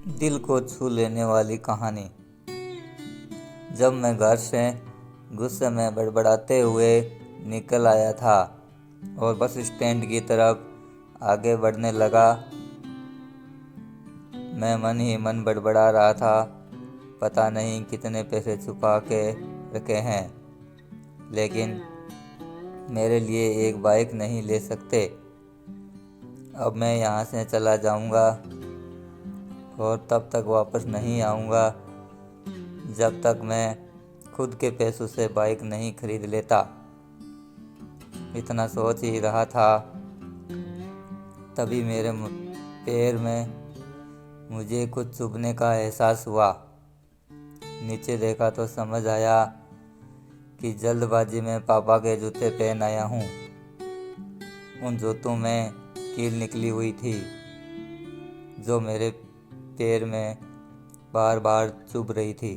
दिल को छू लेने वाली कहानी। जब मैं घर से गुस्से में बड़बड़ाते हुए निकल आया था और बस स्टैंड की तरफ आगे बढ़ने लगा, मैं मन ही मन बड़बड़ा रहा था, पता नहीं कितने पैसे छुपा के रखे हैं, लेकिन मेरे लिए एक बाइक नहीं ले सकते। अब मैं यहाँ से चला जाऊँगा और तब तक वापस नहीं आऊँगा जब तक मैं खुद के पैसों से बाइक नहीं खरीद लेता। इतना सोच ही रहा था, तभी मेरे पैर में मुझे कुछ चुभने का एहसास हुआ। नीचे देखा तो समझ आया कि जल्दबाजी में पापा के जूते पहन आया हूँ। उन जूतों में कील निकली हुई थी जो मेरे पैर में बार बार चुभ रही थी,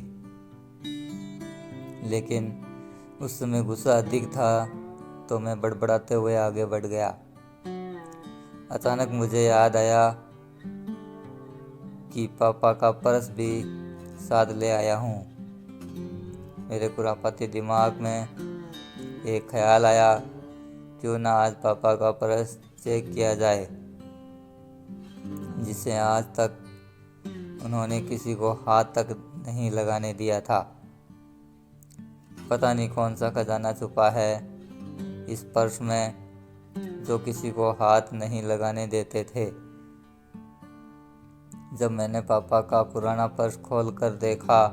लेकिन उस समय गुस्सा अधिक था तो मैं बड़बड़ाते हुए आगे बढ़ गया। अचानक मुझे याद आया कि पापा का पर्स भी साथ ले आया हूँ। मेरे खुरापाती दिमाग में एक ख्याल आया, क्यों ना आज पापा का पर्स चेक किया जाए, जिसे आज तक उन्होंने किसी को हाथ तक नहीं लगाने दिया था। पता नहीं कौन सा खजाना छुपा है इस पर्स में जो किसी को हाथ नहीं लगाने देते थे। जब मैंने पापा का पुराना पर्स खोल कर देखा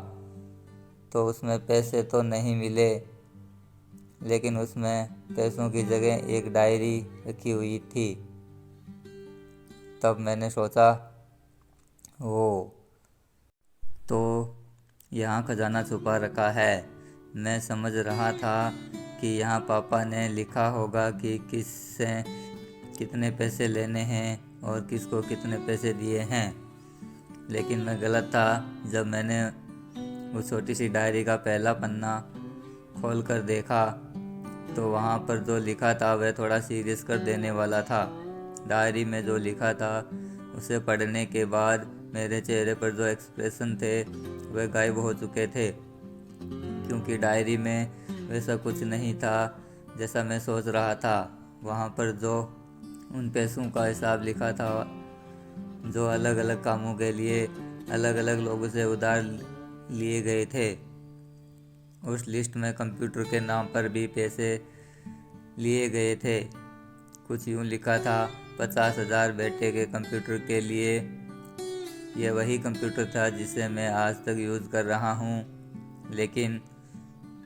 तो उसमें पैसे तो नहीं मिले, लेकिन उसमें पैसों की जगह एक डायरी रखी हुई थी। तब मैंने सोचा, ओ तो यहाँ खजाना छुपा रखा है। मैं समझ रहा था कि यहाँ पापा ने लिखा होगा कि किससे कितने पैसे लेने हैं और किसको कितने पैसे दिए हैं, लेकिन मैं गलत था। जब मैंने उस छोटी सी डायरी का पहला पन्ना खोल कर देखा तो वहाँ पर जो लिखा था वह थोड़ा सीरियस कर देने वाला था। डायरी में जो लिखा था उसे पढ़ने के बाद मेरे चेहरे पर जो एक्सप्रेशन थे वह गायब हो चुके थे, क्योंकि डायरी में वैसा कुछ नहीं था जैसा मैं सोच रहा था। वहाँ पर जो उन पैसों का हिसाब लिखा था जो अलग अलग कामों के लिए अलग अलग लोगों से उधार लिए गए थे, उस लिस्ट में कंप्यूटर के नाम पर भी पैसे लिए गए थे। कुछ यूँ लिखा था, 50,000 बेटे के कंप्यूटर के लिए। यह वही कंप्यूटर था जिसे मैं आज तक यूज़ कर रहा हूँ, लेकिन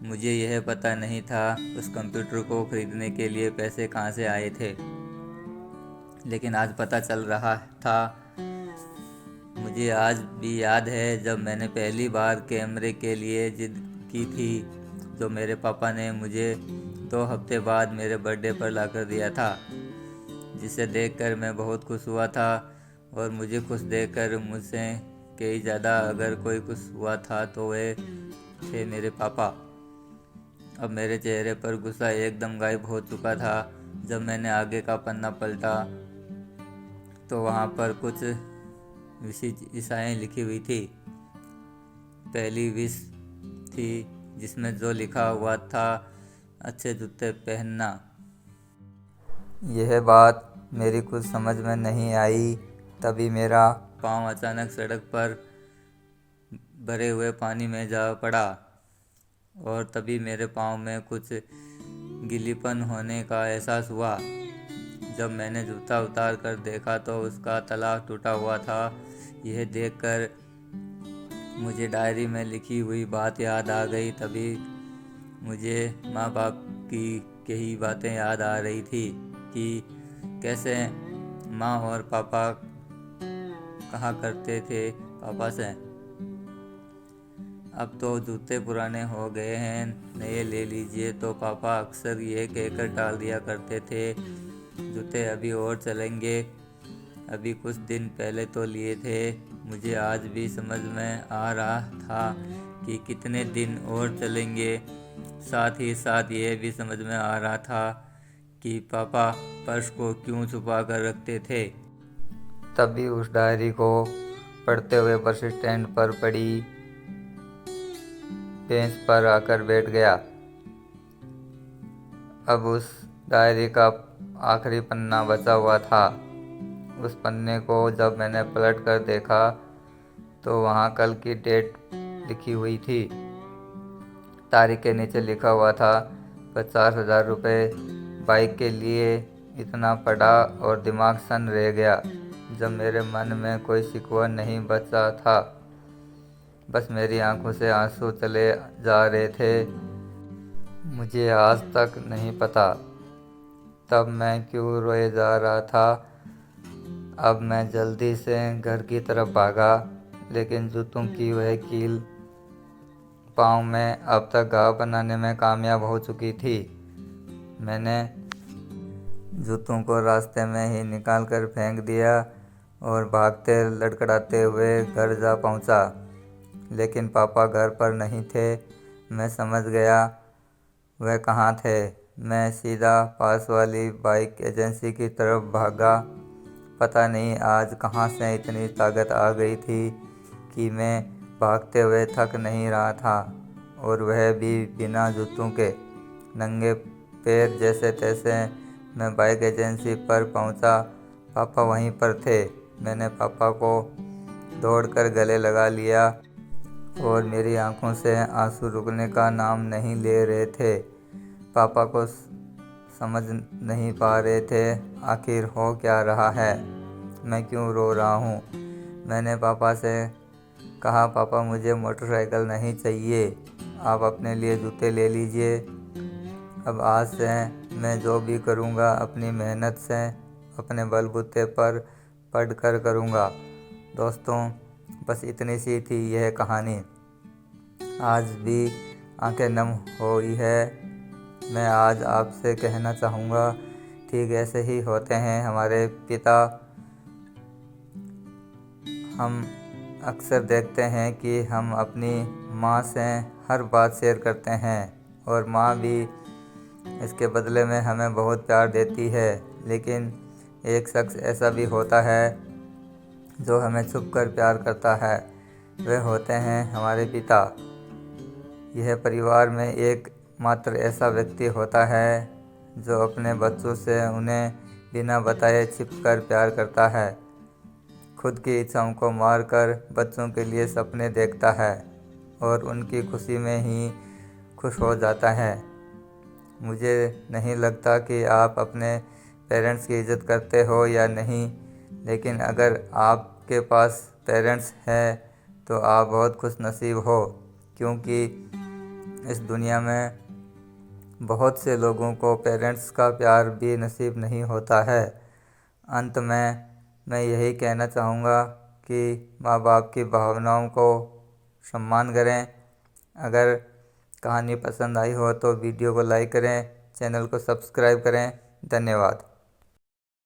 मुझे यह पता नहीं था उस कंप्यूटर को खरीदने के लिए पैसे कहाँ से आए थे। लेकिन आज पता चल रहा था। मुझे आज भी याद है जब मैंने पहली बार कैमरे के लिए जिद की थी, जो मेरे पापा ने मुझे 2 हफ्ते बाद मेरे बर्थडे पर लाकर दिया था, जिसे देखकर मैं बहुत खुश हुआ था। और मुझे खुश देखकर मुझसे कई ज़्यादा अगर कोई खुश हुआ था तो वे थे मेरे पापा। अब मेरे चेहरे पर गुस्सा एकदम गायब हो चुका था। जब मैंने आगे का पन्ना पलटा तो वहाँ पर कुछ विशेषताएं लिखी हुई थी। पहली विश थी जिसमें जो लिखा हुआ था, अच्छे जूते पहनना। यह बात मेरी कुछ समझ में नहीं आई। तभी मेरा पाँव अचानक सड़क पर भरे हुए पानी में जा पड़ा और तभी मेरे पाँव में कुछ गीलीपन होने का एहसास हुआ। जब मैंने जूता उतार कर देखा तो उसका तला टूटा हुआ था। यह देखकर मुझे डायरी में लिखी हुई बात याद आ गई। तभी मुझे माँ बाप की कई बातें याद आ रही थी कि कैसे माँ और पापा कहा करते थे पापा से, अब तो जूते पुराने हो गए हैं, नए ले लीजिए। तो पापा अक्सर ये कहकर टाल दिया करते थे, जूते अभी और चलेंगे, अभी कुछ दिन पहले तो लिए थे। मुझे आज भी समझ में आ रहा था कि कितने दिन और चलेंगे। साथ ही साथ ये भी समझ में आ रहा था कि पापा पर्स को क्यों छुपा कर रखते थे। तभी उस डायरी को पढ़ते हुए बस स्टैंड पर पड़ी बेंच पर आकर बैठ गया। अब उस डायरी का आखिरी पन्ना बचा हुआ था। उस पन्ने को जब मैंने पलट कर देखा तो वहाँ कल की डेट लिखी हुई थी। तारीख के नीचे लिखा हुआ था 50,000 रुपये। बाइक के लिए इतना पड़ा और दिमाग सन रह गया जब मेरे मन में कोई शिकवा नहीं बचा था। बस मेरी आंखों से आंसू चले जा रहे थे। मुझे आज तक नहीं पता तब मैं क्यों रोए जा रहा था। अब मैं जल्दी से घर की तरफ भागा, लेकिन जूतों की वह कील पाँव में अब तक घाव बनाने में कामयाब हो चुकी थी। मैंने जूतों को रास्ते में ही निकाल कर फेंक दिया और भागते लड़खड़ाते हुए घर जा पहुंचा। लेकिन पापा घर पर नहीं थे। मैं समझ गया वह कहाँ थे। मैं सीधा पास वाली बाइक एजेंसी की तरफ भागा। पता नहीं आज कहाँ से इतनी ताकत आ गई थी कि मैं भागते हुए थक नहीं रहा था, और वह भी बिना जूतों के, नंगे पैर जैसे तैसे। मैं बाइक एजेंसी पर पहुंचा। पापा वहीं पर थे। मैंने पापा को दौड़कर गले लगा लिया और मेरी आंखों से आंसू रुकने का नाम नहीं ले रहे थे। पापा को समझ नहीं पा रहे थे आखिर हो क्या रहा है, मैं क्यों रो रहा हूँ। मैंने पापा से कहा, पापा मुझे मोटरसाइकिल नहीं चाहिए, आप अपने लिए जूते ले लीजिए। अब आज से मैं जो भी करूँगा अपनी मेहनत से अपने बलबूते पर पढ़ कर करूँगा। दोस्तों, बस इतनी सी थी यह कहानी। आज भी आंखें नम हुई है। मैं आज आपसे कहना चाहूँगा, ठीक ऐसे ही होते हैं हमारे पिता। हम अक्सर देखते हैं कि हम अपनी माँ से हर बात शेयर करते हैं और माँ भी इसके बदले में हमें बहुत प्यार देती है। लेकिन एक शख्स ऐसा भी होता है जो हमें छुप कर प्यार करता है। वे होते हैं हमारे पिता। यह परिवार में एक मात्र ऐसा व्यक्ति होता है जो अपने बच्चों से उन्हें बिना बताए छिपकर प्यार करता है। खुद की इच्छाओं को मारकर बच्चों के लिए सपने देखता है और उनकी खुशी में ही खुश हो जाता है। मुझे नहीं लगता कि आप अपने पेरेंट्स की इज़्ज़त करते हो या नहीं, लेकिन अगर आपके पास पेरेंट्स हैं तो आप बहुत खुश नसीब हो, क्योंकि इस दुनिया में बहुत से लोगों को पेरेंट्स का प्यार भी नसीब नहीं होता है। अंत में मैं यही कहना चाहूँगा कि माँ बाप की भावनाओं को सम्मान करें। अगर कहानी पसंद आई हो तो वीडियो को लाइक करें, चैनल को सब्सक्राइब करें। धन्यवाद।